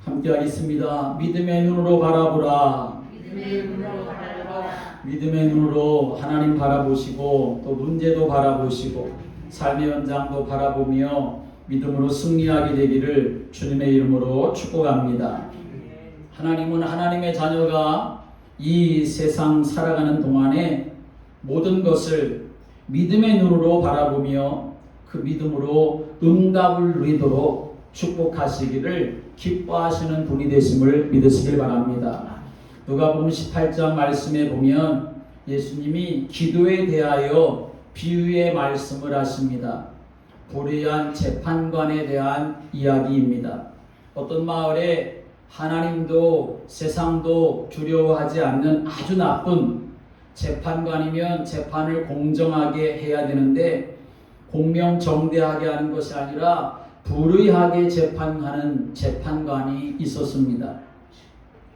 함께 하겠습니다. 믿음의 눈으로 바라보라. 믿음의 눈으로 바라보라. 믿음의 눈으로 하나님 바라보시고 또 문제도 바라보시고 삶의 현장도 바라보며 믿음으로 승리하게 되기를 주님의 이름으로 축복합니다. 하나님은 하나님의 자녀가 이 세상 살아가는 동안에 모든 것을 믿음의 눈으로 바라보며 그 믿음으로 응답을 누리도록 축복하시기를 기뻐하시는 분이 되심을 믿으시길 바랍니다. 누가복음 18장 말씀에 보면 예수님이 기도에 대하여 비유의 말씀을 하십니다. 불의한 재판관에 대한 이야기입니다. 어떤 마을에 하나님도 세상도 두려워하지 않는 아주 나쁜 재판관이면 재판을 공정하게 해야 되는데 공명정대하게 하는 것이 아니라 불의하게 재판하는 재판관이 있었습니다.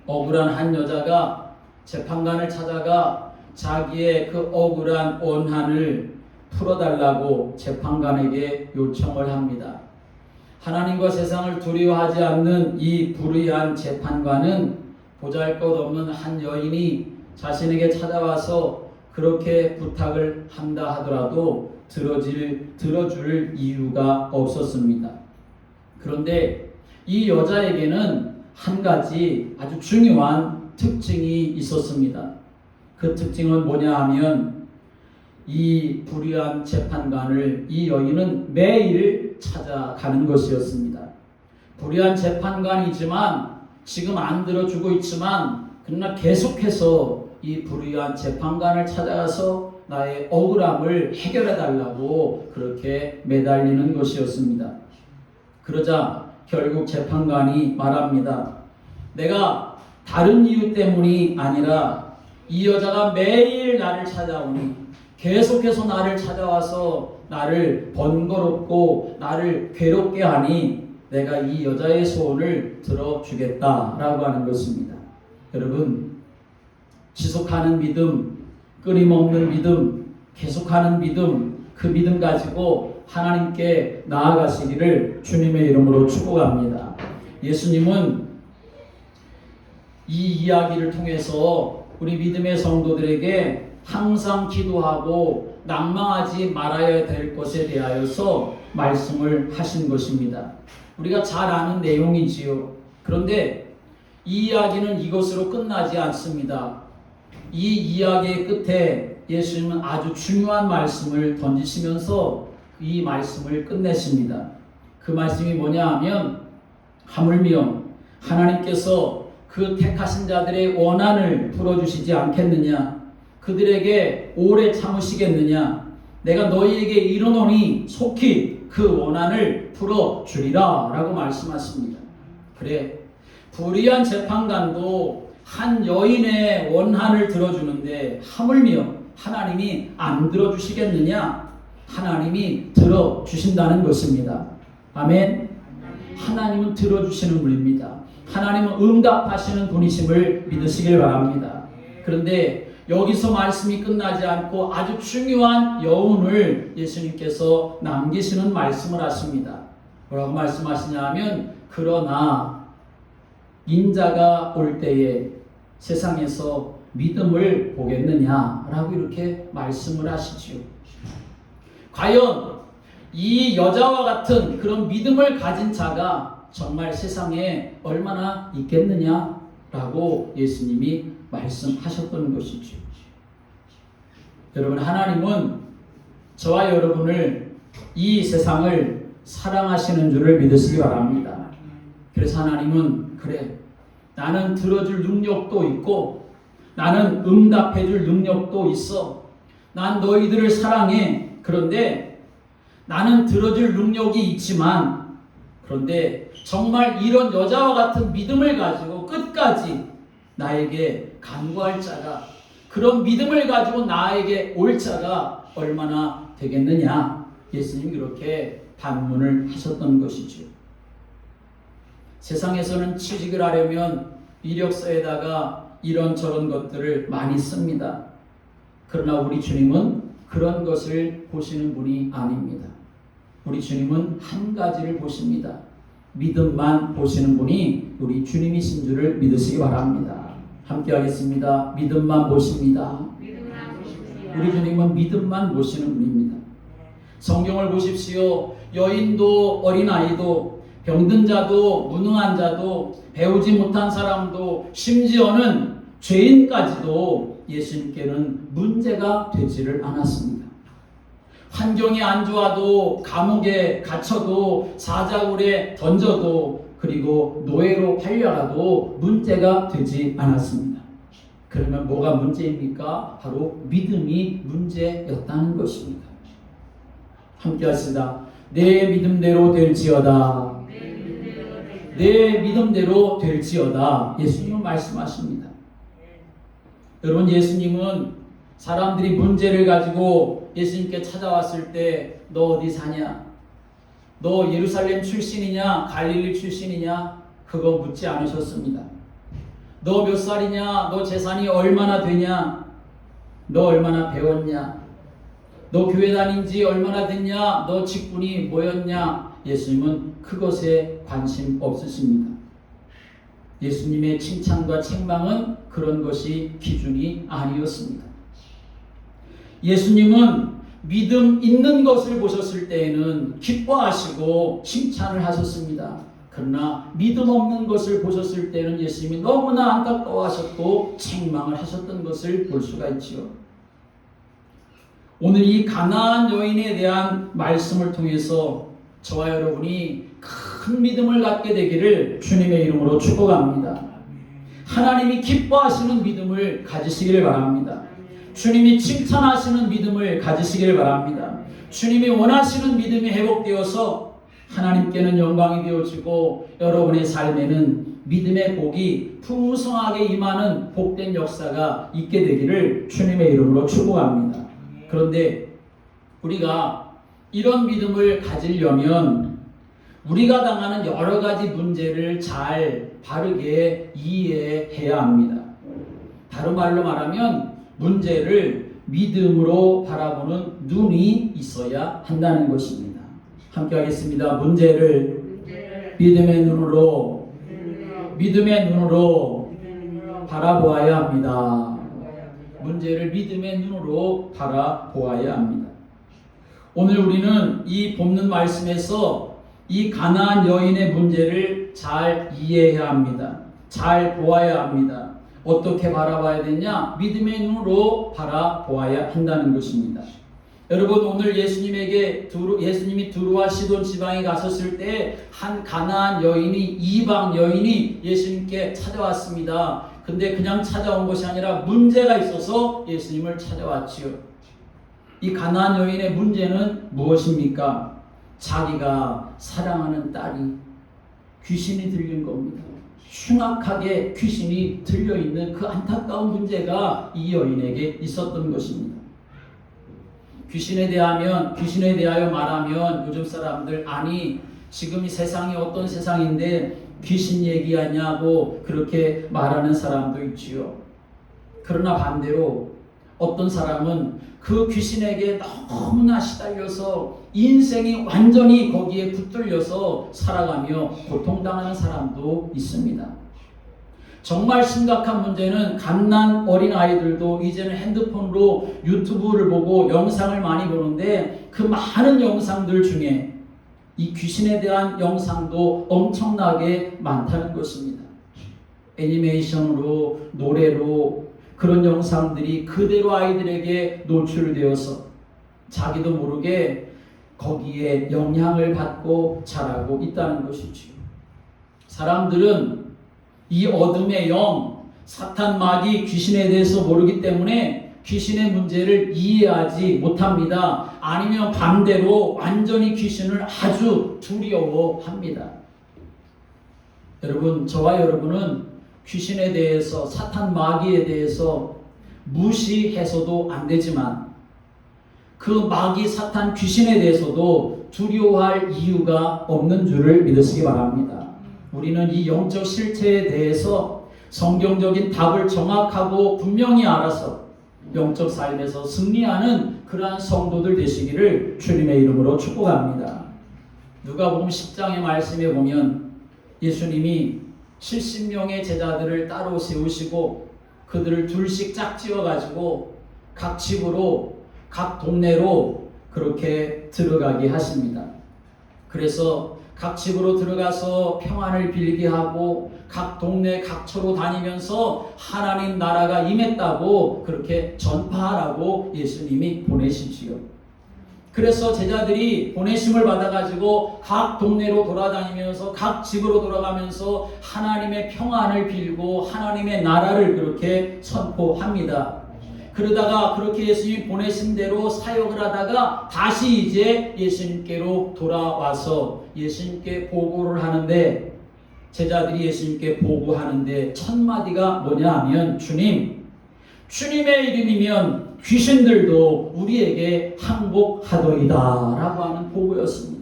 억울한 한 여자가 재판관을 찾아가 자기의 그 억울한 원한을 풀어달라고 재판관에게 요청을 합니다. 하나님과 세상을 두려워하지 않는 이 불의한 재판관은 보잘것없는 한 여인이 자신에게 찾아와서 그렇게 부탁을 한다 하더라도 들어줄 이유가 없었습니다. 그런데 이 여자에게는 한 가지 아주 중요한 특징이 있었습니다. 그 특징은 뭐냐 하면 이 불의한 재판관을 이 여인은 매일 찾아가는 것이었습니다. 불의한 재판관이지만 지금 안 들어주고 있지만 그러나 계속해서 이 불의한 재판관을 찾아가서 나의 억울함을 해결해 달라고 그렇게 매달리는 것이었습니다. 그러자 결국 재판관이 말합니다. 내가 다른 이유 때문이 아니라 이 여자가 매일 나를 찾아오니 계속해서 나를 찾아와서 나를 번거롭고 나를 괴롭게 하니 내가 이 여자의 소원을 들어주겠다라고 하는 것입니다. 여러분, 지속하는 믿음, 끊임없는 믿음, 계속하는 믿음, 그 믿음 가지고 하나님께 나아가시기를 주님의 이름으로 축복합니다. 예수님은 이 이야기를 통해서 우리 믿음의 성도들에게 항상 기도하고 낭망하지 말아야 될 것에 대하여서 말씀을 하신 것입니다. 우리가 잘 아는 내용이지요. 그런데 이 이야기는 이것으로 끝나지 않습니다. 이 이야기의 끝에 예수님은 아주 중요한 말씀을 던지시면서 이 말씀을 끝내십니다. 그 말씀이 뭐냐 하면 하물며 하나님께서 그 택하신 자들의 원한을 풀어주시지 않겠느냐, 그들에게 오래 참으시겠느냐, 내가 너희에게 이르노니 속히 그 원한을 풀어주리라 라고 말씀하십니다. 그래, 불의한 재판관도 한 여인의 원한을 들어주는데 하물며 하나님이 안 들어주시겠느냐? 하나님이 들어주신다는 것입니다. 아멘. 하나님은 들어주시는 분입니다. 하나님은 응답하시는 분이심을 믿으시길 바랍니다. 그런데 여기서 말씀이 끝나지 않고 아주 중요한 여운을 예수님께서 남기시는 말씀을 하십니다. 뭐라고 말씀하시냐 하면 그러나 인자가 올 때에 세상에서 믿음을 보겠느냐라고 이렇게 말씀을 하시지요. 과연 이 여자와 같은 그런 믿음을 가진 자가 정말 세상에 얼마나 있겠느냐라고 예수님이 말씀하셨던 것이죠. 여러분, 하나님은 저와 여러분을 이 세상을 사랑하시는 줄을 믿으시기 바랍니다. 그래서 하나님은 그래, 나는 들어줄 능력도 있고 나는 응답해줄 능력도 있어. 난 너희들을 사랑해. 그런데 나는 들어줄 능력이 있지만 그런데 정말 이런 여자와 같은 믿음을 가지고 끝까지 나에게 간구할 자가, 그런 믿음을 가지고 나에게 올 자가 얼마나 되겠느냐, 예수님이 그렇게 반문을 하셨던 것이죠. 세상에서는 취직을 하려면 이력서에다가 이런저런 것들을 많이 씁니다. 그러나 우리 주님은 그런 것을 보시는 분이 아닙니다. 우리 주님은 한 가지를 보십니다. 믿음만 보시는 분이 우리 주님이신 줄을 믿으시기 바랍니다. 함께 하겠습니다. 믿음만 보십니다. 우리 주님은 믿음만 보시는 분입니다. 성경을 보십시오. 여인도 어린아이도 병든 자도 무능한 자도 배우지 못한 사람도 심지어는 죄인까지도 예수님께는 문제가 되지를 않았습니다. 환경이 안 좋아도 감옥에 갇혀도 사자굴에 던져도 그리고 노예로 팔려가도 문제가 되지 않았습니다. 그러면 뭐가 문제입니까? 바로 믿음이 문제였다는 것입니다. 함께 하시다. 내 믿음대로 될지어다. 내 믿음대로 될지어다. 예수님은 말씀하십니다. 여러분, 예수님은 사람들이 문제를 가지고 예수님께 찾아왔을 때 너 어디 사냐? 너 예루살렘 출신이냐? 갈릴리 출신이냐? 그거 묻지 않으셨습니다. 너 몇 살이냐? 너 재산이 얼마나 되냐? 너 얼마나 배웠냐? 너 교회 다닌 지 얼마나 됐냐? 너 직분이 뭐였냐? 예수님은 그것에 관심 없으십니다. 예수님의 칭찬과 책망은 그런 것이 기준이 아니었습니다. 예수님은 믿음 있는 것을 보셨을 때에는 기뻐하시고 칭찬을 하셨습니다. 그러나 믿음 없는 것을 보셨을 때는 예수님이 너무나 안타까워하셨고 책망을 하셨던 것을 볼 수가 있지요. 오늘 이 가나안 여인에 대한 말씀을 통해서 저와 여러분이 큰 믿음을 갖게 되기를 주님의 이름으로 축복합니다. 하나님이 기뻐하시는 믿음을 가지시기를 바랍니다. 주님이 칭찬하시는 믿음을 가지시기를 바랍니다. 주님이 원하시는 믿음이 회복되어서 하나님께는 영광이 되어지고 여러분의 삶에는 믿음의 복이 풍성하게 임하는 복된 역사가 있게 되기를 주님의 이름으로 축복합니다. 그런데 우리가 이런 믿음을 가지려면 우리가 당하는 여러 가지 문제를 잘 바르게 이해해야 합니다. 다른 말로 말하면 문제를 믿음으로 바라보는 눈이 있어야 한다는 것입니다. 함께 하겠습니다. 문제를 믿음의 눈으로 바라보아야 합니다. 문제를 믿음의 눈으로 바라보아야 합니다. 오늘 우리는 이 본문 말씀에서 이 가나안 여인의 문제를 잘 이해해야 합니다. 잘 보아야 합니다. 어떻게 바라봐야 되냐? 믿음의 눈으로 바라보아야 한다는 것입니다. 여러분, 오늘 예수님이 두루와 시돈 지방에 가셨을 때 한 가나안 여인이, 이방 여인이 예수님께 찾아왔습니다. 근데 그냥 찾아온 것이 아니라 문제가 있어서 예수님을 찾아왔지요. 이 가나안 여인의 문제는 무엇입니까? 자기가 사랑하는 딸이 귀신이 들린 겁니다. 흉악하게 귀신이 들려있는 그 안타까운 문제가 이 여인에게 있었던 것입니다. 귀신에 대하여 말하면 요즘 사람들, 아니 지금 이 세상이 어떤 세상인데 귀신 얘기하냐고 그렇게 말하는 사람도 있지요. 그러나 반대로 어떤 사람은 그 귀신에게 너무나 시달려서 인생이 완전히 거기에 붙들려서 살아가며 고통당하는 사람도 있습니다. 정말 심각한 문제는 갓난 어린아이들도 이제는 핸드폰으로 유튜브를 보고 영상을 많이 보는데 그 많은 영상들 중에 이 귀신에 대한 영상도 엄청나게 많다는 것입니다. 애니메이션으로, 노래로 그런 영상들이 그대로 아이들에게 노출되어서 자기도 모르게 거기에 영향을 받고 자라고 있다는 것이지요. 사람들은 이 어둠의 영, 사탄, 마귀, 귀신에 대해서 모르기 때문에 귀신의 문제를 이해하지 못합니다. 아니면 반대로 완전히 귀신을 아주 두려워합니다. 여러분, 저와 여러분은 귀신에 대해서, 사탄, 마귀에 대해서 무시해서도 안 되지만 그 마귀, 사탄, 귀신에 대해서도 두려워할 이유가 없는 줄을 믿으시기 바랍니다. 우리는 이 영적 실체에 대해서 성경적인 답을 정확하고 분명히 알아서 영적 삶에서 승리하는 그러한 성도들 되시기를 주님의 이름으로 축복합니다. 누가복음 10장의 말씀에 보면 예수님이 70명의 제자들을 따로 세우시고 그들을 둘씩 짝지어 가지고 각 집으로 각 동네로 그렇게 들어가게 하십니다. 그래서 각 집으로 들어가서 평안을 빌게 하고 각 동네 각처로 다니면서 하나님 나라가 임했다고 그렇게 전파하라고 예수님이 보내시지요. 그래서 제자들이 보내심을 받아가지고 각 동네로 돌아다니면서 각 집으로 돌아가면서 하나님의 평안을 빌고 하나님의 나라를 그렇게 선포합니다. 그러다가 그렇게 예수님이 보내신 대로 사역을 하다가 다시 이제 예수님께로 돌아와서 예수님께 보고를 하는데, 제자들이 예수님께 보고하는데 첫 마디가 뭐냐 하면 주님의 이름이면 귀신들도 우리에게 항복하더이다 라고 하는 보고였습니다.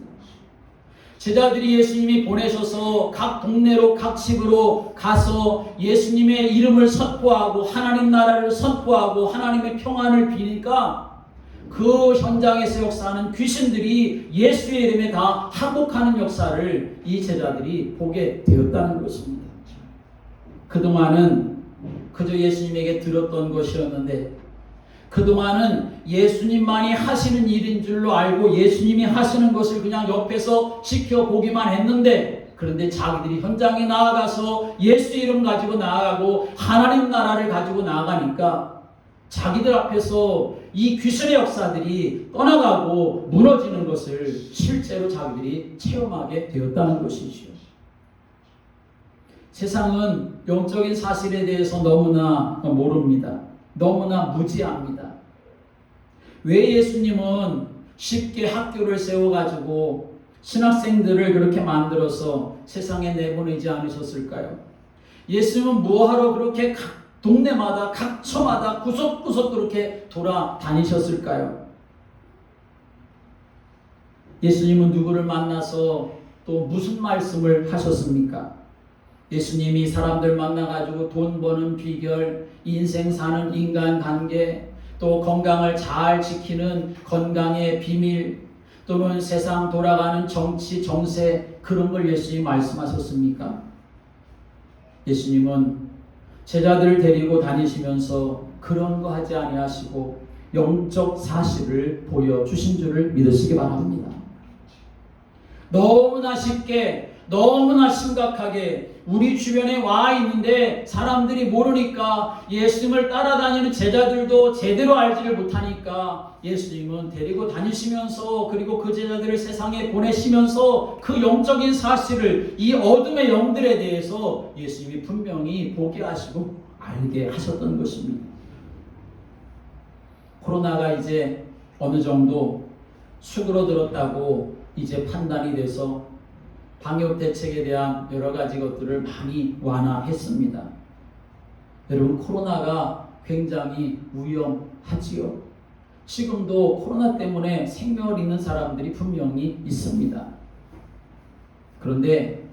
제자들이 예수님이 보내셔서 각 동네로 각 집으로 가서 예수님의 이름을 선포하고 하나님 나라를 선포하고 하나님의 평안을 비니까 그 현장에서 역사하는 귀신들이 예수의 이름에 다 항복하는 역사를 이 제자들이 보게 되었다는 것입니다. 그동안은 그저 예수님에게 들었던 것이었는데, 그동안은 예수님만이 하시는 일인 줄로 알고 예수님이 하시는 것을 그냥 옆에서 지켜보기만 했는데, 그런데 자기들이 현장에 나아가서 예수 이름 가지고 나아가고 하나님 나라를 가지고 나아가니까 자기들 앞에서 이 귀신의 역사들이 떠나가고 무너지는 것을 실제로 자기들이 체험하게 되었다는 것이지요. 세상은 영적인 사실에 대해서 너무나 모릅니다. 너무나 무지합니다. 왜 예수님은 쉽게 학교를 세워가지고 신학생들을 그렇게 만들어서 세상에 내보내지 않으셨을까요? 예수님은 뭐하러 그렇게 각 동네마다 각처마다 구석구석 그렇게 돌아다니셨을까요? 예수님은 누구를 만나서 또 무슨 말씀을 하셨습니까? 예수님이 사람들 만나가지고 돈 버는 비결, 인생 사는 인간관계, 또 건강을 잘 지키는 건강의 비밀, 또는 세상 돌아가는 정치, 정세, 그런 걸 예수님이 말씀하셨습니까? 예수님은 제자들을 데리고 다니시면서 그런 거 하지 아니하시고 영적 사실을 보여주신 줄을 믿으시기 바랍니다. 너무나 쉽게, 너무나 심각하게 우리 주변에 와 있는데 사람들이 모르니까, 예수님을 따라다니는 제자들도 제대로 알지를 못하니까 예수님은 데리고 다니시면서, 그리고 그 제자들을 세상에 보내시면서 그 영적인 사실을, 이 어둠의 영들에 대해서 예수님이 분명히 보게 하시고 알게 하셨던 것입니다. 코로나가 이제 어느 정도 수그러들었다고 이제 판단이 돼서 방역 대책에 대한 여러 가지 것들을 많이 완화했습니다. 여러분, 코로나가 굉장히 위험하지요. 지금도 코로나 때문에 생명을 잃는 사람들이 분명히 있습니다. 그런데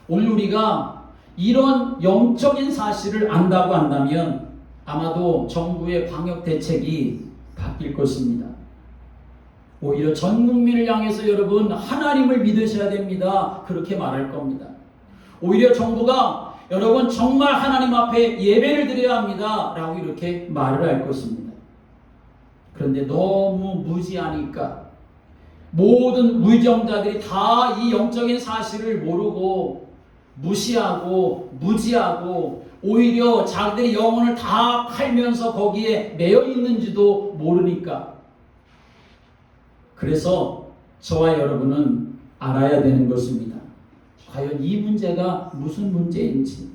오늘 우리가 이런 영적인 사실을 안다고 한다면 아마도 정부의 방역 대책이 바뀔 것입니다. 오히려 전 국민을 향해서 여러분, 하나님을 믿으셔야 됩니다, 그렇게 말할 겁니다. 오히려 정부가 여러분 정말 하나님 앞에 예배를 드려야 합니다 라고 이렇게 말을 할 것입니다. 그런데 너무 무지하니까 모든 위정자들이 다 이 영적인 사실을 모르고 무시하고 무지하고 오히려 자기들의 영혼을 다 팔면서 거기에 매여 있는지도 모르니까, 그래서 저와 여러분은 알아야 되는 것입니다. 과연 이 문제가 무슨 문제인지,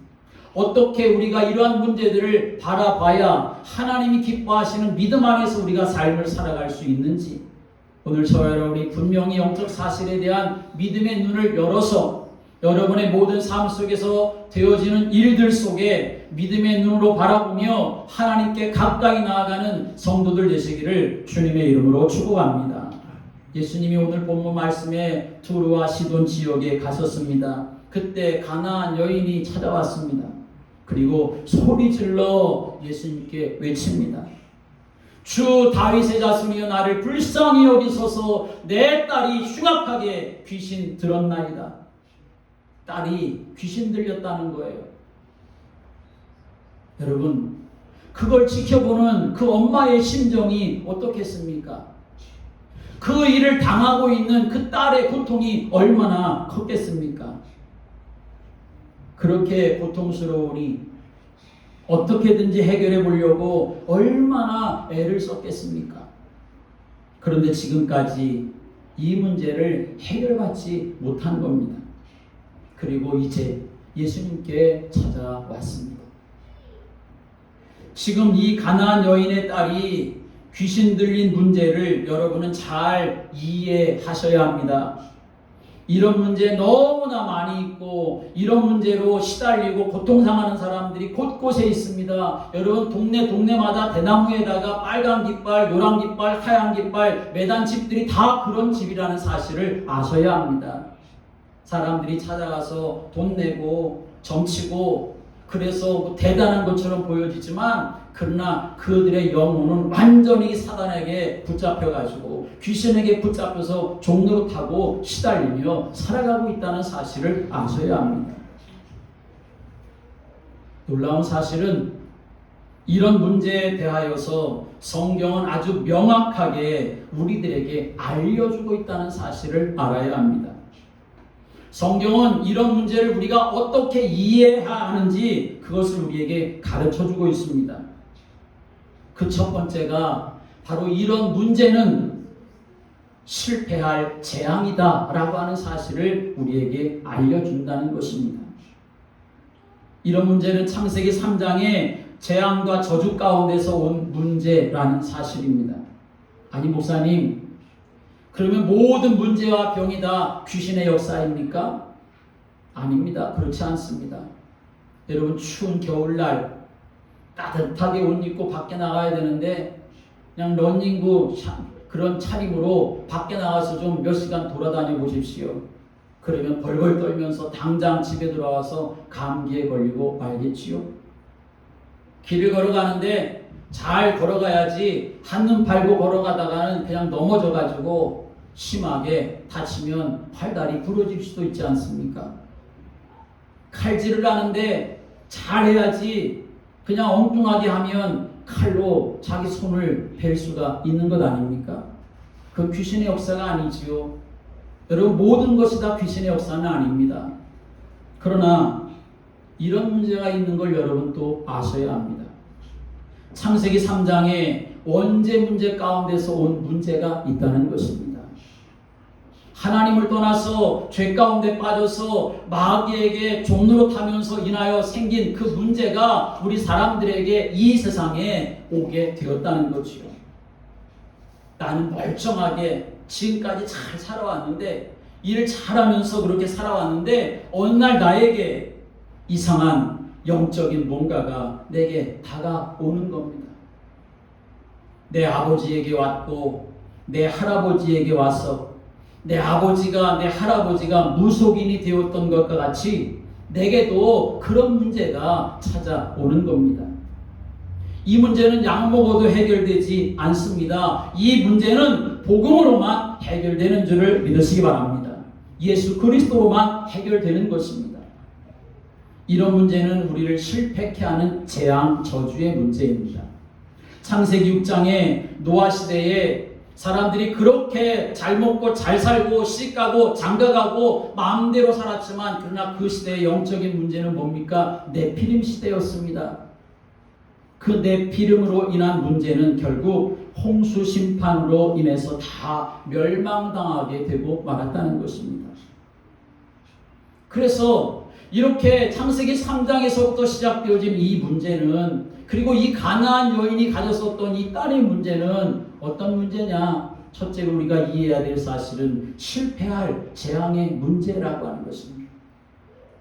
어떻게 우리가 이러한 문제들을 바라봐야 하나님이 기뻐하시는 믿음 안에서 우리가 삶을 살아갈 수 있는지, 오늘 저와 여러분이 분명히 영적 사실에 대한 믿음의 눈을 열어서 여러분의 모든 삶 속에서 되어지는 일들 속에 믿음의 눈으로 바라보며 하나님께 가까이 나아가는 성도들 되시기를 주님의 이름으로 축복합니다. 예수님이 오늘 본문 말씀에 두루와 시돈 지역에 가셨습니다. 그때 가나안 여인이 찾아왔습니다. 그리고 소리질러 예수님께 외칩니다. 주 다윗의 자손이여 나를 불쌍히 여기소서, 내 딸이 흉악하게 귀신 들었나이다. 딸이 귀신 들렸다는 거예요. 여러분, 그걸 지켜보는 그 엄마의 심정이 어떻겠습니까? 그 일을 당하고 있는 그 딸의 고통이 얼마나 컸겠습니까? 그렇게 고통스러우니 어떻게든지 해결해 보려고 얼마나 애를 썼겠습니까? 그런데 지금까지 이 문제를 해결받지 못한 겁니다. 그리고 이제 예수님께 찾아왔습니다. 지금 이 가나안 여인의 딸이 귀신 들린 문제를 여러분은 잘 이해하셔야 합니다. 이런 문제 너무나 많이 있고 이런 문제로 시달리고 고통당하는 사람들이 곳곳에 있습니다. 여러분 동네마다 대나무에다가 빨간 깃발, 노란 깃발, 하얀 깃발 매단 집들이 다 그런 집이라는 사실을 아셔야 합니다. 사람들이 찾아가서 돈 내고 점치고 그래서 대단한 것처럼 보여지지만 그러나 그들의 영혼은 완전히 사단에게 붙잡혀가지고 귀신에게 붙잡혀서 종로로 타고 시달리며 살아가고 있다는 사실을 아셔야 합니다. 놀라운 사실은 이런 문제에 대하여서 성경은 아주 명확하게 우리들에게 알려주고 있다는 사실을 알아야 합니다. 성경은 이런 문제를 우리가 어떻게 이해해야 하는지 그것을 우리에게 가르쳐주고 있습니다. 그 첫 번째가 바로 이런 문제는 실패할 재앙이다 라고 하는 사실을 우리에게 알려준다는 것입니다. 이런 문제는 창세기 3장의 재앙과 저주 가운데서 온 문제라는 사실입니다. 아니 목사님, 그러면 모든 문제와 병이 다 귀신의 역사입니까? 아닙니다. 그렇지 않습니다. 여러분 추운 겨울날 따뜻하게 옷 입고 밖에 나가야 되는데 그냥 러닝구 그런 차림으로 밖에 나가서 좀 몇 시간 돌아다녀 보십시오. 그러면 벌벌 떨면서 당장 집에 들어와서 감기에 걸리고 말겠지요. 길을 걸어가는데 잘 걸어가야지 한눈 팔고 걸어가다가는 그냥 넘어져가지고 심하게 다치면 팔다리 부러질 수도 있지 않습니까? 칼질을 하는데 잘해야지 그냥 엉뚱하게 하면 칼로 자기 손을 벨 수가 있는 것 아닙니까? 그 귀신의 역사가 아니지요. 여러분 모든 것이 다 귀신의 역사는 아닙니다. 그러나 이런 문제가 있는 걸 여러분 또 아셔야 합니다. 창세기 3장에 원죄 문제 가운데서 온 문제가 있다는 것입니다. 하나님을 떠나서 죄 가운데 빠져서 마귀에게 종로로 타면서 인하여 생긴 그 문제가 우리 사람들에게 이 세상에 오게 되었다는 거지요. 나는 멀쩡하게 지금까지 잘 살아왔는데 일을 잘하면서 그렇게 살아왔는데 어느 날 나에게 이상한 영적인 뭔가가 내게 다가오는 겁니다. 내 아버지에게 왔고 내 할아버지에게 와서 내 아버지가 내 할아버지가 무속인이 되었던 것과 같이 내게도 그런 문제가 찾아오는 겁니다. 이 문제는 약 먹어도 해결되지 않습니다. 이 문제는 복음으로만 해결되는 줄을 믿으시기 바랍니다. 예수 그리스도로만 해결되는 것입니다. 이런 문제는 우리를 실패케 하는 재앙 저주의 문제입니다. 창세기 6장에 노아 시대에 사람들이 그렇게 잘 먹고 잘 살고 시집가고 장가가고 마음대로 살았지만 그러나 그 시대의 영적인 문제는 뭡니까? 네피림 시대였습니다. 그 네피림으로 인한 문제는 결국 홍수 심판으로 인해서 다 멸망당하게 되고 말았다는 것입니다. 그래서 이렇게 창세기 3장에서부터 시작되어진 이 문제는 그리고 이 가나안 여인이 가졌었던 이 딸의 문제는 어떤 문제냐? 첫째로 우리가 이해해야 될 사실은 실패할 재앙의 문제라고 하는 것입니다.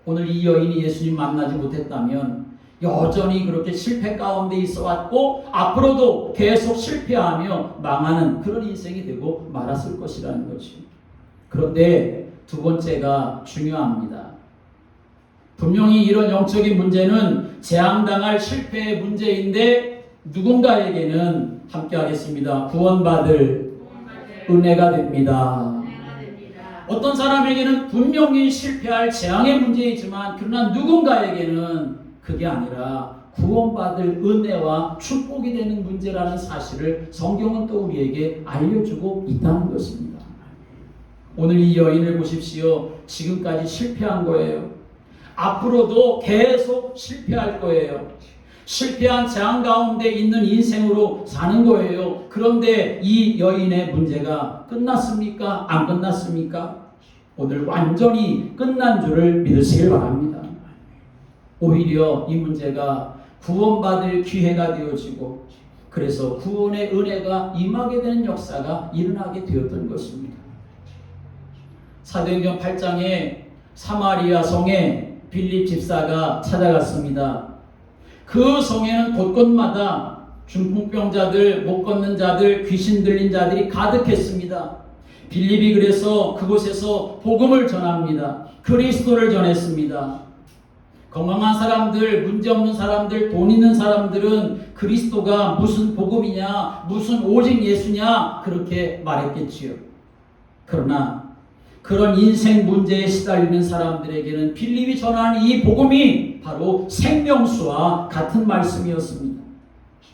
오늘 이 여인이 예수님 만나지 못했다면 여전히 그렇게 실패 가운데 있어 왔고 앞으로도 계속 실패하며 망하는 그런 인생이 되고 말았을 것이라는 거죠. 그런데 두 번째가 중요합니다. 분명히 이런 영적인 문제는 재앙당할 실패의 문제인데 누군가에게는 함께 하겠습니다. 구원받을 은혜가 됩니다. 어떤 사람에게는 분명히 실패할 재앙의 문제이지만 그러나 누군가에게는 그게 아니라 구원받을 은혜와 축복이 되는 문제라는 사실을 성경은 또 우리에게 알려주고 있다는 것입니다. 오늘 이 여인을 보십시오. 지금까지 실패한 거예요. 앞으로도 계속 실패할 거예요. 실패한 재앙 가운데 있는 인생으로 사는 거예요. 그런데 이 여인의 문제가 끝났습니까? 안 끝났습니까? 오늘 완전히 끝난 줄을 믿으시길 바랍니다. 오히려 이 문제가 구원받을 기회가 되어지고 그래서 구원의 은혜가 임하게 되는 역사가 일어나게 되었던 것입니다. 사도행전 8장에 사마리아 성에 빌립 집사가 찾아갔습니다. 그 성에는 곳곳마다 중풍병자들, 못 걷는 자들, 귀신 들린 자들이 가득했습니다. 빌립이 그래서 그곳에서 복음을 전합니다. 그리스도를 전했습니다. 건강한 사람들, 문제없는 사람들, 돈 있는 사람들은 그리스도가 무슨 복음이냐, 무슨 오직 예수냐 그렇게 말했겠지요. 그러나 그런 인생 문제에 시달리는 사람들에게는 빌립이 전하는 이 복음이 바로 생명수와 같은 말씀이었습니다.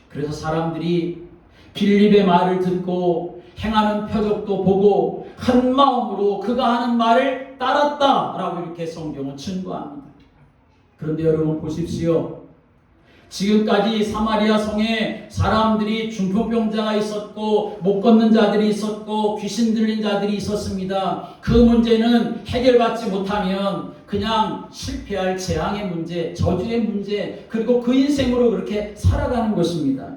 그래서 사람들이 빌립의 말을 듣고 행하는 표적도 보고 한 마음으로 그가 하는 말을 따랐다라고 이렇게 성경은 증거합니다. 그런데 여러분 보십시오. 지금까지 사마리아 성에 사람들이 중풍병자가 있었고 못 걷는 자들이 있었고 귀신 들린 자들이 있었습니다. 그 문제는 해결받지 못하면 그냥 실패할 재앙의 문제, 저주의 문제, 그리고 그 인생으로 그렇게 살아가는 것입니다.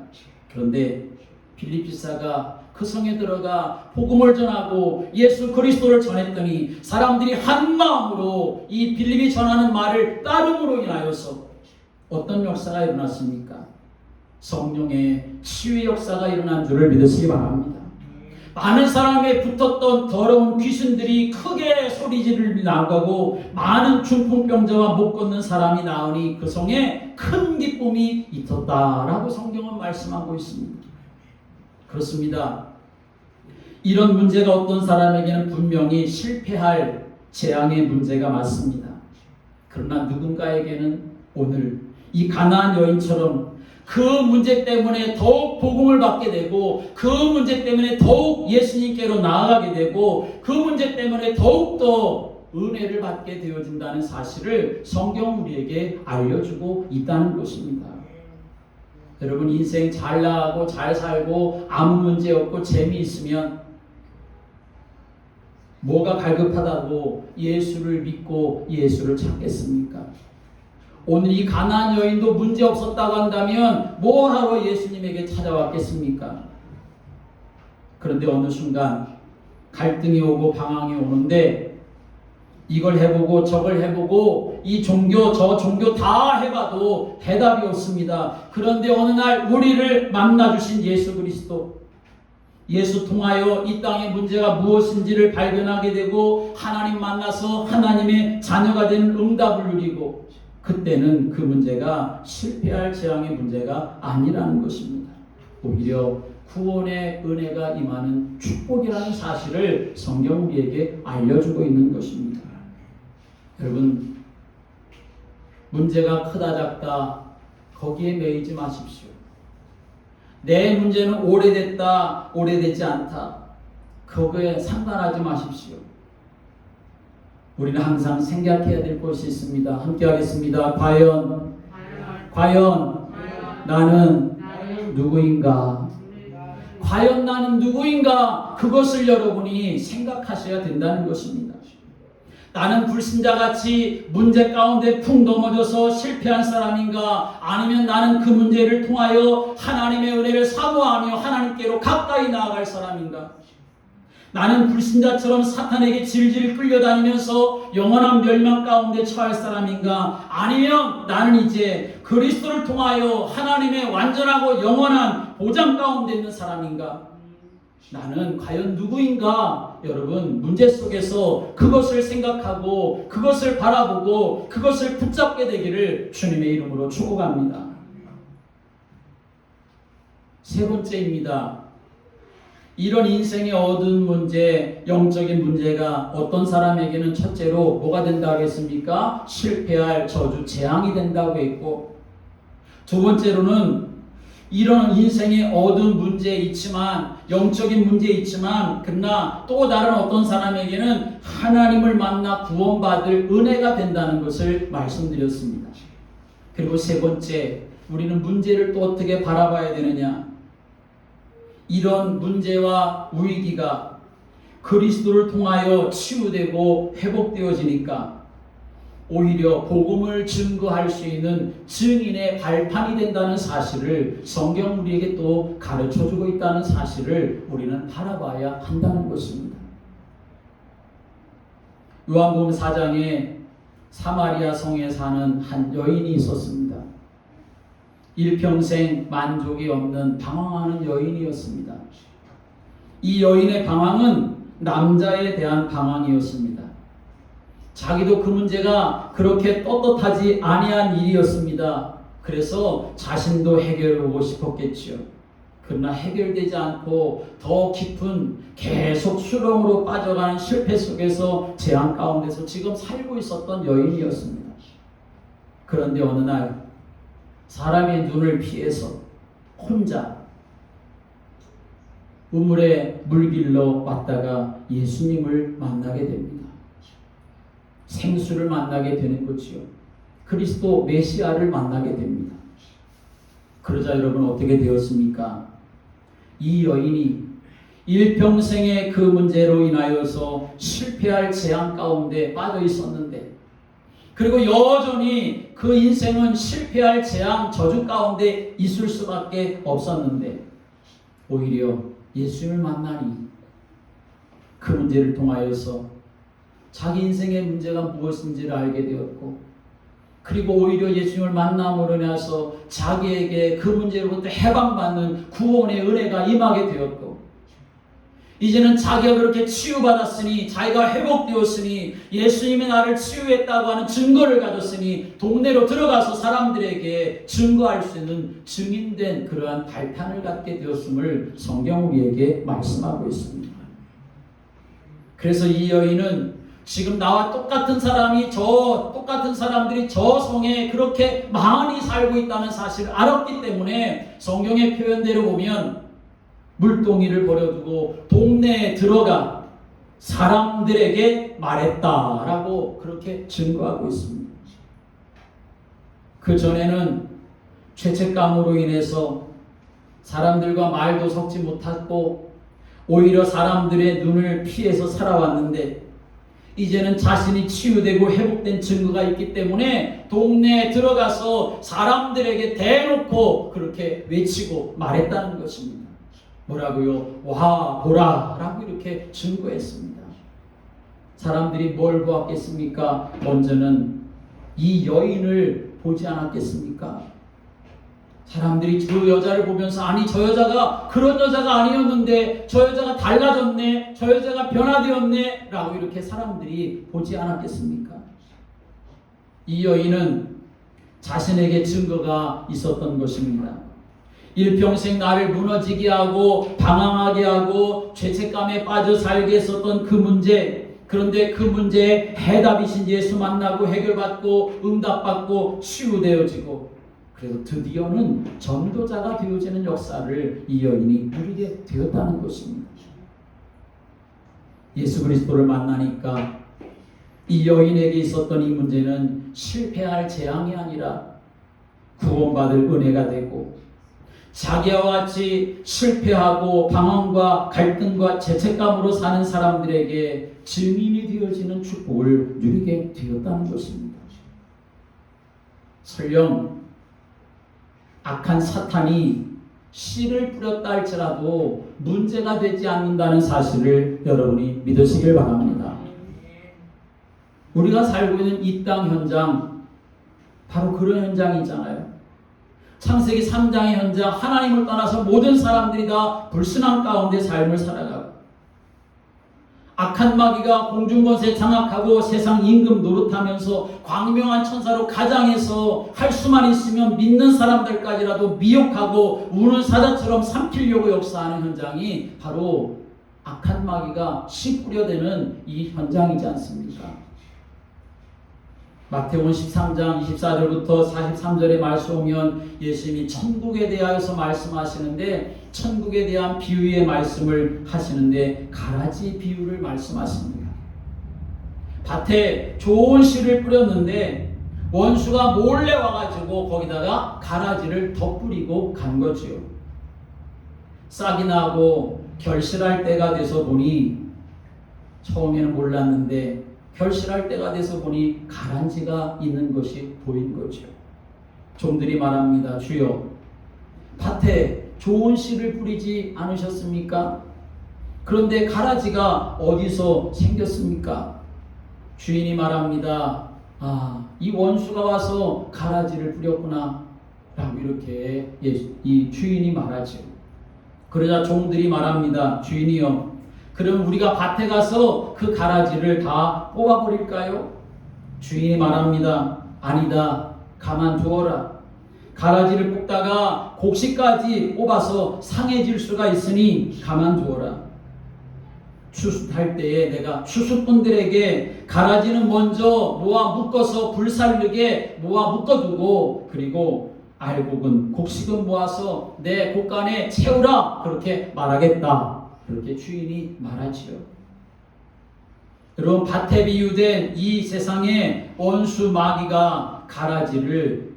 그런데 빌립 집사가 그 성에 들어가 복음을 전하고 예수 그리스도를 전했더니 사람들이 한 마음으로 이 빌립이 전하는 말을 따름으로 인하여서 어떤 역사가 일어났습니까? 성령의 치유의 역사가 일어난 줄을 믿으시기 바랍니다. 많은 사람에 붙었던 더러운 귀신들이 크게 소리지를 나가고 많은 중풍병자와 못 걷는 사람이 나오니 그 성에 큰 기쁨이 있었다라고 성경은 말씀하고 있습니다. 그렇습니다. 이런 문제가 어떤 사람에게는 분명히 실패할 재앙의 문제가 맞습니다. 그러나 누군가에게는 오늘 이 가나안 여인처럼 그 문제 때문에 더욱 복음을 받게 되고 그 문제 때문에 더욱 예수님께로 나아가게 되고 그 문제 때문에 더욱더 은혜를 받게 되어진다는 사실을 성경 우리에게 알려주고 있다는 것입니다. 여러분 인생 잘 나가고 잘 살고 아무 문제 없고 재미있으면 뭐가 갈급하다고 예수를 믿고 예수를 찾겠습니까? 오늘 이 가나안 여인도 문제 없었다고 한다면 뭐하러 예수님에게 찾아왔겠습니까? 그런데 어느 순간 갈등이 오고 방황이 오는데 이걸 해보고 저걸 해보고 이 종교 저 종교 다 해봐도 대답이 없습니다. 그런데 어느 날 우리를 만나주신 예수 그리스도, 예수 통하여 이 땅의 문제가 무엇인지를 발견하게 되고 하나님 만나서 하나님의 자녀가 되는 응답을 누리고 그때는 그 문제가 실패할 재앙의 문제가 아니라는 것입니다. 오히려 구원의 은혜가 임하는 축복이라는 사실을 성경 우리에게 알려주고 있는 것입니다. 여러분 문제가 크다 작다 거기에 매이지 마십시오. 내 문제는 오래됐다 오래되지 않다 그거에 상관하지 마십시오. 우리는 항상 생각해야 될 것이 있습니다. 함께 하겠습니다. 과연 나는 누구인가? 과연 나는 누구인가? 그것을 여러분이 생각하셔야 된다는 것입니다. 나는 불신자같이 문제 가운데 푹 넘어져서 실패한 사람인가? 아니면 나는 그 문제를 통하여 하나님의 은혜를 사모하며 하나님께로 가까이 나아갈 사람인가? 나는 불신자처럼 사탄에게 질질 끌려다니면서 영원한 멸망 가운데 처할 사람인가? 아니면 나는 이제 그리스도를 통하여 하나님의 완전하고 영원한 보장 가운데 있는 사람인가? 나는 과연 누구인가? 여러분 문제 속에서 그것을 생각하고 그것을 바라보고 그것을 붙잡게 되기를 주님의 이름으로 축복합니다. 세 번째입니다. 이런 인생의 어두운 문제, 영적인 문제가 어떤 사람에게는 첫째로 뭐가 된다고 하겠습니까? 실패할 저주, 재앙이 된다고 했고, 두 번째로는 이런 인생의 어두운 문제에 있지만, 영적인 문제에 있지만, 그러나 또 다른 어떤 사람에게는 하나님을 만나 구원받을 은혜가 된다는 것을 말씀드렸습니다. 그리고 세 번째, 우리는 문제를 또 어떻게 바라봐야 되느냐? 이런 문제와 위기가 그리스도를 통하여 치유되고 회복되어지니까 오히려 복음을 증거할 수 있는 증인의 발판이 된다는 사실을 성경 우리에게 또 가르쳐주고 있다는 사실을 우리는 바라봐야 한다는 것입니다. 요한복음 4장에 사마리아 성에 사는 한 여인이 있었습니다. 일평생 만족이 없는 방황하는 여인이었습니다. 이 여인의 방황은 남자에 대한 방황이었습니다. 자기도 그 문제가 그렇게 떳떳하지 아니한 일이었습니다. 그래서 자신도 해결하고 싶었겠지요. 그러나 해결되지 않고 더 깊은 계속 수렁으로 빠져가는 실패 속에서 재앙 가운데서 지금 살고 있었던 여인이었습니다. 그런데 어느 날 사람의 눈을 피해서 혼자 우물에 물길로 왔다가 예수님을 만나게 됩니다. 생수를 만나게 되는 거지요. 그리스도 메시아를 만나게 됩니다. 그러자 여러분 어떻게 되었습니까? 이 여인이 일평생의 그 문제로 인하여서 실패할 재앙 가운데 빠져 있었는데, 그리고 여전히 그 인생은 실패할 재앙 저주 가운데 있을 수밖에 없었는데, 오히려 예수님을 만나니 그 문제를 통하여서 자기 인생의 문제가 무엇인지를 알게 되었고, 그리고 오히려 예수님을 만남으로 인해서 자기에게 그 문제로부터 해방받는 구원의 은혜가 임하게 되었고, 이제는 자기가 그렇게 치유받았으니, 자기가 회복되었으니, 예수님이 나를 치유했다고 하는 증거를 가졌으니 동네로 들어가서 사람들에게 증거할 수 있는 증인된 그러한 발판을 갖게 되었음을 성경 우리에게 말씀하고 있습니다. 그래서 이 여인은 지금 나와 똑같은 사람들이 저 성에 그렇게 많이 살고 있다는 사실을 알았기 때문에 성경의 표현대로 보면 물동이를 버려두고 동네에 들어가 사람들에게 말했다라고 그렇게 증거하고 있습니다. 그 전에는 죄책감으로 인해서 사람들과 말도 섞지 못했고 오히려 사람들의 눈을 피해서 살아왔는데, 이제는 자신이 치유되고 회복된 증거가 있기 때문에 동네에 들어가서 사람들에게 대놓고 그렇게 외치고 말했다는 것입니다. 뭐라고요? 와 보라 라고 이렇게 증거했습니다. 사람들이 뭘 보았겠습니까? 먼저는 이 여인을 보지 않았겠습니까? 사람들이 그 여자를 보면서, 아니 저 여자가 그런 여자가 아니었는데 저 여자가 달라졌네, 저 여자가 변화되었네 라고 이렇게 사람들이 보지 않았겠습니까? 이 여인은 자신에게 증거가 있었던 것입니다. 일평생 나를 무너지게 하고 방황하게 하고 죄책감에 빠져 살게 했었던 그 문제, 그런데 그 문제에 해답이신 예수 만나고 해결받고 응답받고 치유되어지고, 그래서 드디어는 전도자가 되어지는 역사를 이 여인이 누리게 되었다는 것입니다. 예수 그리스도를 만나니까 이 여인에게 있었던 이 문제는 실패할 재앙이 아니라 구원받을 은혜가 되고, 자기와 같이 실패하고 방황과 갈등과 죄책감으로 사는 사람들에게 증인이 되어지는 축복을 누리게 되었다는 것입니다. 설령 악한 사탄이 씨를 뿌렸다 할지라도 문제가 되지 않는다는 사실을 여러분이 믿으시길 바랍니다. 우리가 살고 있는 이 땅 현장, 바로 그런 현장이잖아요. 창세기 3장의 현장, 하나님을 떠나서 모든 사람들이 다 불순한 가운데 삶을 살아가고, 악한 마귀가 공중권세 장악하고 세상 임금 노릇하면서 광명한 천사로 가장해서 할 수만 있으면 믿는 사람들까지라도 미혹하고 우는 사자처럼 삼키려고 역사하는 현장이 바로 악한 마귀가 씨 뿌려대는 이 현장이지 않습니까? 마태복음 13장 24절부터 43절의 말씀 오면 예수님이 천국에 대하여서 말씀하시는데 천국에 대한 비유의 말씀을 하시는데 가라지 비유를 말씀하십니다. 밭에 좋은 씨를 뿌렸는데 원수가 몰래 와가지고 거기다가 가라지를 덧뿌리고 간 거지요. 싹이 나고 결실할 때가 돼서 보니 처음에는 몰랐는데 결실할 때가 돼서 보니 가라지가 있는 것이 보인 거죠. 종들이 말합니다. 주여, 밭에 좋은 씨를 뿌리지 않으셨습니까? 그런데 가라지가 어디서 생겼습니까? 주인이 말합니다. 이 원수가 와서 가라지를 뿌렸구나 라고 이렇게 이 주인이 말하죠. 그러자 종들이 말합니다. 주인이여, 그럼 우리가 밭에 가서 그 가라지를 다 뽑아버릴까요? 주인이 말합니다. 아니다. 가만두어라. 가라지를 뽑다가 곡식까지 뽑아서 상해질 수가 있으니 가만두어라. 추수할 때에 내가 추수꾼들에게 가라지는 먼저 모아 묶어서 불살르게 모아 묶어두고 그리고 알곡은 곡식은 모아서 내 곡간에 채우라. 그렇게 말하겠다. 그렇게 주인이 말하지요. 여러분, 밭에 비유된 이 세상에 원수 마귀가 가라지를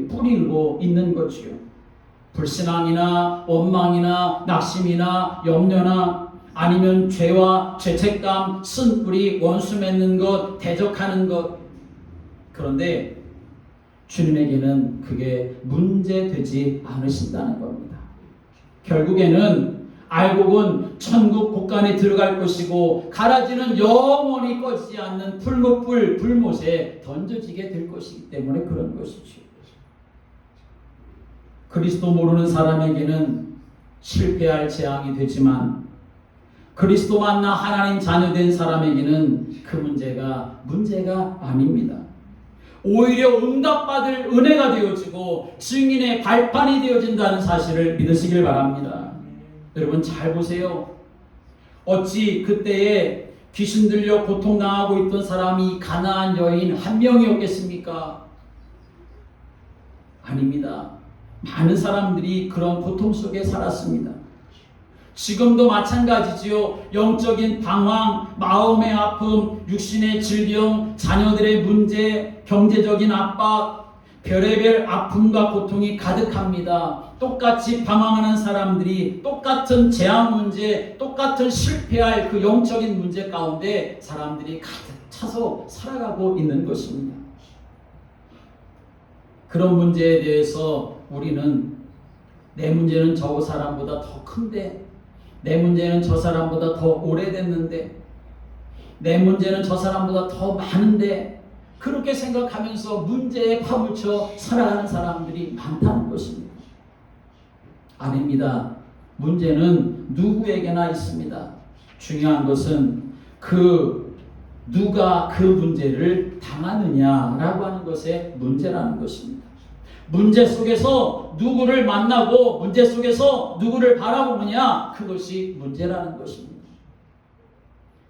뿌리고 있는 거지요. 불신앙이나 원망이나 낙심이나 염려나 아니면 죄와 죄책감, 쓴뿌리, 원수 맺는 것, 대적하는 것. 그런데 주님에게는 그게 문제되지 않으신다는 겁니다. 결국에는 알곡은 천국 곳간에 들어갈 것이고 가라지는 영원히 꺼지지 않는 풀무불 불못에 던져지게 될 것이기 때문에 그런 것이죠. 그리스도 모르는 사람에게는 실패할 재앙이 되지만 그리스도 만나 하나님 자녀된 사람에게는 그 문제가 아닙니다. 오히려 응답받을 은혜가 되어지고 증인의 발판이 되어진다는 사실을 믿으시길 바랍니다. 여러분 잘 보세요. 어찌 그때에 귀신 들려 고통당하고 있던 사람이 가나안 여인 한 명이었겠습니까? 아닙니다. 많은 사람들이 그런 고통 속에 살았습니다. 지금도 마찬가지지요. 영적인 방황, 마음의 아픔, 육신의 질병, 자녀들의 문제, 경제적인 압박, 별의별 아픔과 고통이 가득합니다. 똑같이 방황하는 사람들이 똑같은 재앙 문제, 똑같은 실패할 그 영적인 문제 가운데 사람들이 가득 차서 살아가고 있는 것입니다. 그런 문제에 대해서 우리는 내 문제는 저 사람보다 더 큰데, 내 문제는 저 사람보다 더 오래됐는데, 내 문제는 저 사람보다 더 많은데, 그렇게 생각하면서 문제에 파묻혀 살아가는 사람들이 많다는 것입니다. 아닙니다. 문제는 누구에게나 있습니다. 중요한 것은 누가 그 문제를 당하느냐라고 하는 것에 문제라는 것입니다. 문제 속에서 누구를 만나고 문제 속에서 누구를 바라보느냐, 그것이 문제라는 것입니다.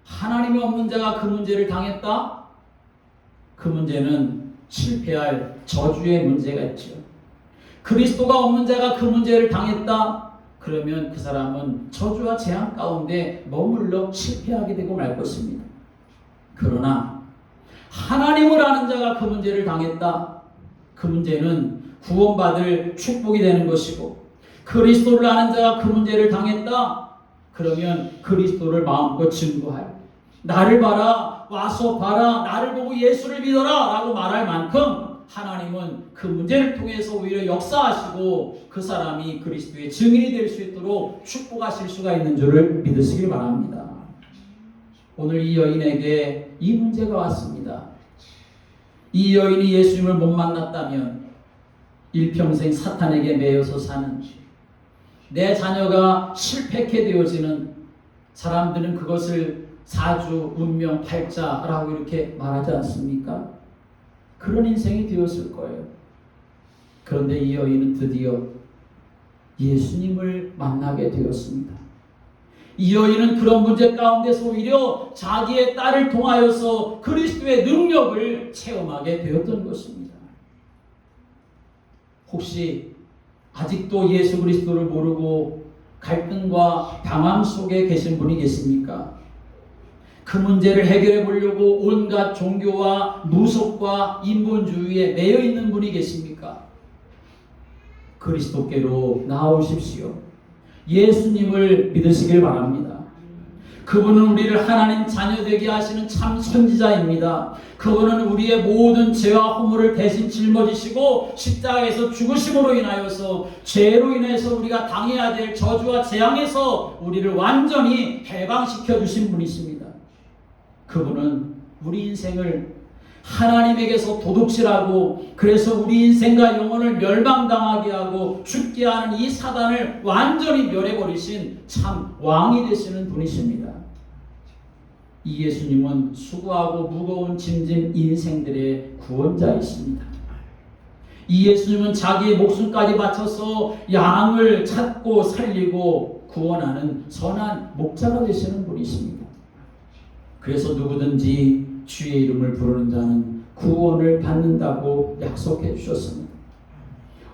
하나님이 없는 자가 그 문제를 당했다? 그 문제는 실패할 저주의 문제가 있죠. 그리스도가 없는 자가 그 문제를 당했다? 그러면 그 사람은 저주와 재앙 가운데 머물러 실패하게 되고 말 것입니다. 그러나 하나님을 아는 자가 그 문제를 당했다? 그 문제는 구원받을 축복이 되는 것이고, 그리스도를 아는 자가 그 문제를 당했다? 그러면 그리스도를 마음껏 증거할, 나를 봐라, 와서 봐라, 나를 보고 예수를 믿어라 라고 말할 만큼 하나님은 그 문제를 통해서 오히려 역사하시고 그 사람이 그리스도의 증인이 될 수 있도록 축복하실 수가 있는 줄을 믿으시길 바랍니다. 오늘 이 여인에게 이 문제가 왔습니다. 이 여인이 예수님을 못 만났다면 일평생 사탄에게 매여서 사는, 내 자녀가 실패케 되어지는, 사람들은 그것을 사주, 운명, 팔자라고 이렇게 말하지 않습니까? 그런 인생이 되었을 거예요. 그런데 이 여인은 드디어 예수님을 만나게 되었습니다. 이 여인은 그런 문제 가운데서 오히려 자기의 딸을 통하여서 그리스도의 능력을 체험하게 되었던 것입니다. 혹시 아직도 예수 그리스도를 모르고 갈등과 방황 속에 계신 분이 계십니까? 그 문제를 해결해 보려고 온갖 종교와 무속과 인본주의에 매여 있는 분이 계십니까? 그리스도께로 나오십시오. 예수님을 믿으시길 바랍니다. 그분은 우리를 하나님 자녀 되게 하시는 참 선지자입니다. 그분은 우리의 모든 죄와 허물을 대신 짊어지시고 십자가에서 죽으심으로 인하여서 죄로 인해서 우리가 당해야 될 저주와 재앙에서 우리를 완전히 해방시켜 주신 분이십니다. 그분은 우리 인생을 하나님에게서 도둑질하고 그래서 우리 인생과 영혼을 멸망당하게 하고 죽게 하는 이 사단을 완전히 멸해버리신 참 왕이 되시는 분이십니다. 이 예수님은 수고하고 무거운 짐진 인생들의 구원자이십니다. 이 예수님은 자기의 목숨까지 바쳐서 양을 찾고 살리고 구원하는 선한 목자가 되시는 분이십니다. 그래서 누구든지 주의 이름을 부르는 자는 구원을 받는다고 약속해 주셨습니다.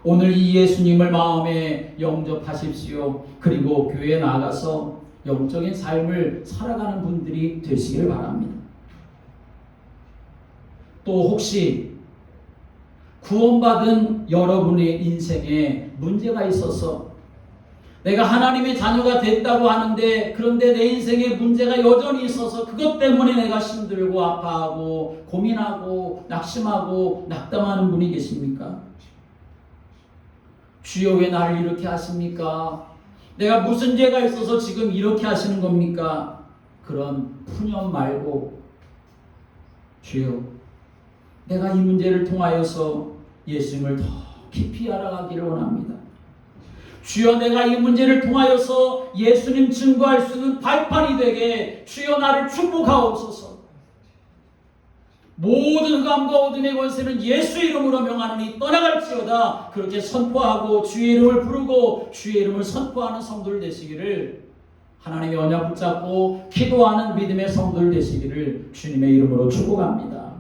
오늘 이 예수님을 마음에 영접하십시오. 그리고 교회에 나가서 영적인 삶을 살아가는 분들이 되시길 바랍니다. 또 혹시 구원받은 여러분의 인생에 문제가 있어서 내가 하나님의 자녀가 됐다고 하는데 그런데 내 인생에 문제가 여전히 있어서 그것 때문에 내가 힘들고 아파하고 고민하고 낙심하고 낙담하는 분이 계십니까? 주여 왜 나를 이렇게 하십니까? 내가 무슨 죄가 있어서 지금 이렇게 하시는 겁니까? 그런 푸념 말고 주여 내가 이 문제를 통하여서 예수님을 더 깊이 알아가기를 원합니다. 주여 내가 이 문제를 통하여서 예수님 증거할 수 있는 발판이 되게 주여 나를 축복하옵소서. 모든 흑암과 어둠의 권세는 예수 이름으로 명하노니 떠나갈지어다. 그렇게 선포하고 주의 이름을 부르고 주의 이름을 선포하는 성도들 되시기를 하나님의 언약 붙잡고 기도하는 믿음의 성도들 되시기를 주님의 이름으로 축복합니다.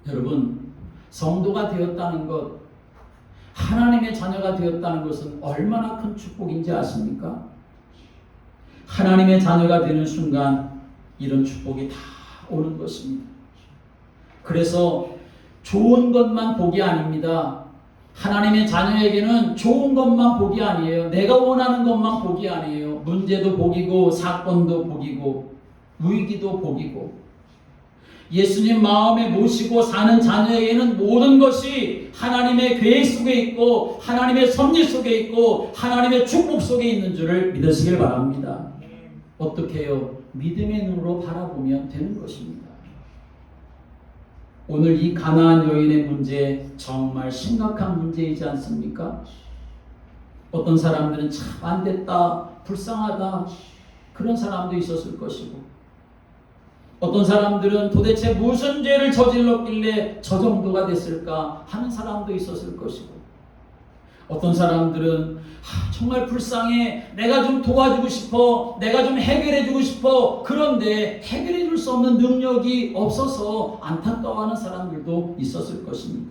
여러분 성도가 되었다는 것 하나님의 자녀가 되었다는 것은 얼마나 큰 축복인지 아십니까? 하나님의 자녀가 되는 순간 이런 축복이 다 오는 것입니다. 그래서 좋은 것만 복이 아닙니다. 하나님의 자녀에게는 좋은 것만 복이 아니에요. 내가 원하는 것만 복이 아니에요. 문제도 복이고 사건도 복이고 위기도 복이고 예수님 마음에 모시고 사는 자녀에게는 모든 것이 하나님의 계획 속에 있고 하나님의 섭리 속에 있고 하나님의 축복 속에 있는 줄을 믿으시길 바랍니다. 어떻게 해요? 믿음의 눈으로 바라보면 되는 것입니다. 오늘 이 가나안 여인의 문제 정말 심각한 문제이지 않습니까? 어떤 사람들은 참 안 됐다, 불쌍하다 그런 사람도 있었을 것이고 어떤 사람들은 도대체 무슨 죄를 저질렀길래 저 정도가 됐을까 하는 사람도 있었을 것이고 어떤 사람들은 정말 불쌍해 내가 좀 도와주고 싶어 내가 좀 해결해 주고 싶어 그런데 해결해 줄 수 없는 능력이 없어서 안타까워하는 사람들도 있었을 것입니다.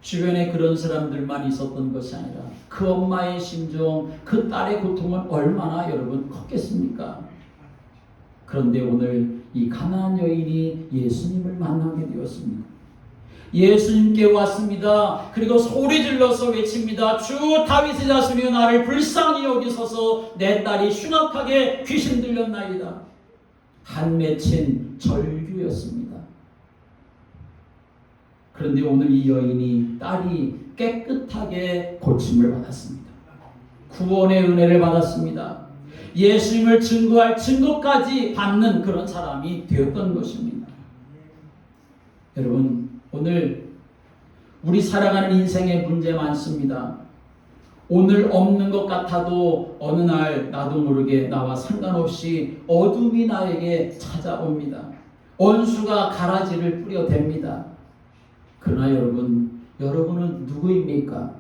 주변에 그런 사람들만 있었던 것이 아니라 그 엄마의 심정 그 딸의 고통은 얼마나 여러분 컸겠습니까? 그런데 오늘 이 가나안 여인이 예수님을 만나게 되었습니다. 예수님께 왔습니다. 그리고 소리 질러서 외칩니다. 주 다윗의 자손이여 나를 불쌍히 여기소서 내 딸이 흉악하게 귀신 들렸나이다. 한 맺힌 절규였습니다. 그런데 오늘 이 여인이 딸이 깨끗하게 고침을 받았습니다. 구원의 은혜를 받았습니다. 예수님을 증거할 증거까지 받는 그런 사람이 되었던 것입니다. 여러분 오늘 우리 살아가는 인생에 문제 많습니다. 오늘 없는 것 같아도 어느 날 나도 모르게 나와 상관없이 어둠이 나에게 찾아옵니다. 원수가 가라지를 뿌려댑니다. 그러나 여러분은 누구입니까?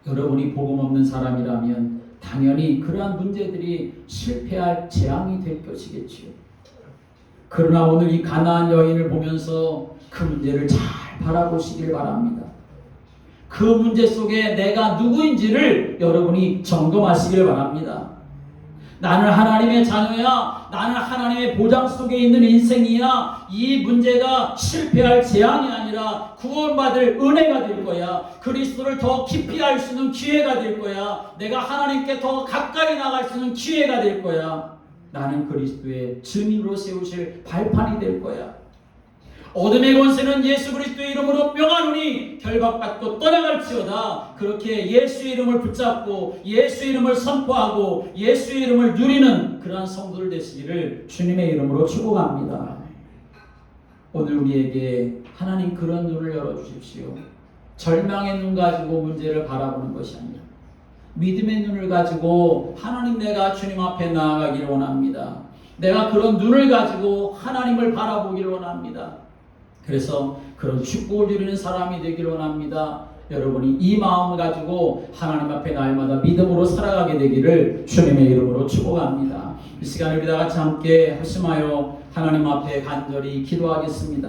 여러분이 복음 없는 사람이라면 당연히 그러한 문제들이 실패할 재앙이 될 것이겠지요. 그러나 오늘 이 가나안 여인을 보면서 그 문제를 잘 바라보시길 바랍니다. 그 문제 속에 내가 누구인지를 여러분이 점검하시길 바랍니다. 나는 하나님의 자녀야, 나는 하나님의 보장 속에 있는 인생이야. 이 문제가 실패할 재앙이 아니라 구원받을 은혜가 될 거야. 그리스도를 더 깊이 알 수 있는 기회가 될 거야. 내가 하나님께 더 가까이 나갈 수 있는 기회가 될 거야. 나는 그리스도의 증인으로 세우실 발판이 될 거야. 어둠의 권세는 예수 그리스도의 이름으로 명하노니 결박받고 떠나갈지어다. 그렇게 예수의 이름을 붙잡고 예수의 이름을 선포하고 예수의 이름을 누리는 그러한 성도들 되시기를 주님의 이름으로 축복합니다. 오늘 우리에게 하나님 그런 눈을 열어주십시오. 절망의 눈 가지고 문제를 바라보는 것이 아니라 믿음의 눈을 가지고 하나님, 내가 주님 앞에 나아가기를 원합니다. 내가 그런 눈을 가지고 하나님을 바라보기를 원합니다. 그래서 그런 축복을 누리는 사람이 되기를 원합니다. 여러분이 이 마음을 가지고 하나님 앞에 날마다 믿음으로 살아가게 되기를 주님의 이름으로 축복합니다. 이 시간을 우리 다 같이 함께 합심하여 하나님 앞에 간절히 기도하겠습니다.